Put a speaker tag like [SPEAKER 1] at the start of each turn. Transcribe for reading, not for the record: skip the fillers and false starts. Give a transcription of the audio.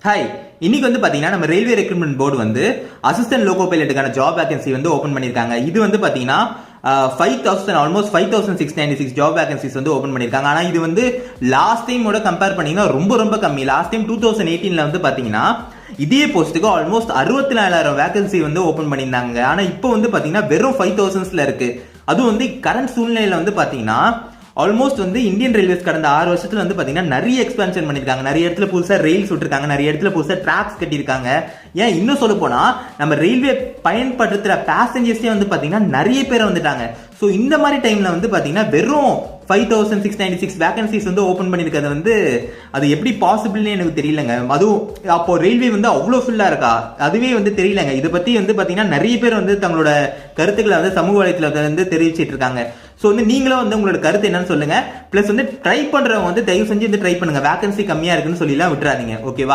[SPEAKER 1] Hi, இன்னைக்கு வந்து பாத்தீங்கன்னா நம்ம ரயில்வே ரெக்ரூட்மெண்ட் போர்டு வந்து அசிஸ்டன்ட் லோகோ பைலட்டுக்கான ஜாப் வேகன்சி வந்து ஓபன் பண்ணிருக்காங்க. இது வந்து பாத்தீங்கன்னா 5,000 ஆல்மோஸ்ட் 5,696 ஜாப் வேகன்சிஸ் வந்து ஓபன் பண்ணிருக்காங்க. ஆனா இது வந்து லாஸ்ட் டைமோட கம்பேர் பண்ணீங்கன்னா ரொம்ப கம்மி. லாஸ்ட் டைம் 2018ல வந்து பாத்தீங்கன்னா இதே போஸ்ட்டுக்கு ஆல்மோஸ்ட் 64,000 வேகன்சி வந்து ஓபன் பண்ணியிருந்தாங்க. ஆனா இப்போ வந்து பாத்தீங்கன்னா வெறும் 5,000ல இருக்கு. அதுவும் வந்து கரண்ட் சூழ்நிலையில வந்து பாத்தீங்கன்னா ஆல்மோஸ்ட் வந்து இந்தியன் ரயில்வேஸ் கடந்த 6 வருஷத்துல வந்து பாத்தீங்கன்னா நிறைய எக்ஸ்பான்ஷன் பண்ணிருக்காங்க. நிறைய இடத்துல புதுசா ரயில்ஸ் விட்டுருக்காங்க, நிறைய இடத்துல புதுசா டிராக்ஸ் கட்டியிருக்காங்க. ஏன் இன்னும் சொல்ல போனா நம்ம ரயில்வே பயன்படுத்துற பேசஞ்சர்ஸே வந்து பாத்தீங்கன்னா நிறைய பேர் வந்துட்டாங்க. ஸோ இந்த மாதிரி டைம்ல வந்து பாத்தீங்கன்னா வெறும் 5,696 வேகன்சிஸ் வந்து ஓபன் பண்ணிருக்கிறது வந்து அது எப்படி பாசிபிள்னு எனக்கு தெரியலங்க. அதுவும் அப்போ ரயில்வே வந்து அவ்வளோ ஃபுல்லா இருக்கா அதுவே வந்து தெரியலங்க. இதை பத்தி வந்து பாத்தீங்கன்னா நிறைய பேர் வந்து தங்களோட கருத்துக்களை வந்து சமூக வலைத்தளத்துல வந்து தெரிவிச்சிட்டு இருக்காங்க. ஸோ வந்து நீங்களும் வந்து உங்களோட கருத்து என்னன்னு சொல்லுங்க. பிளஸ் வந்து ட்ரை பண்றவங்க வந்து தயவு செஞ்சு வந்து ட்ரை பண்ணுங்க. வேகன்சி கம்மியா இருக்குன்னு சொல்லிலாம் விட்டுறாதீங்க. ஓகேவா?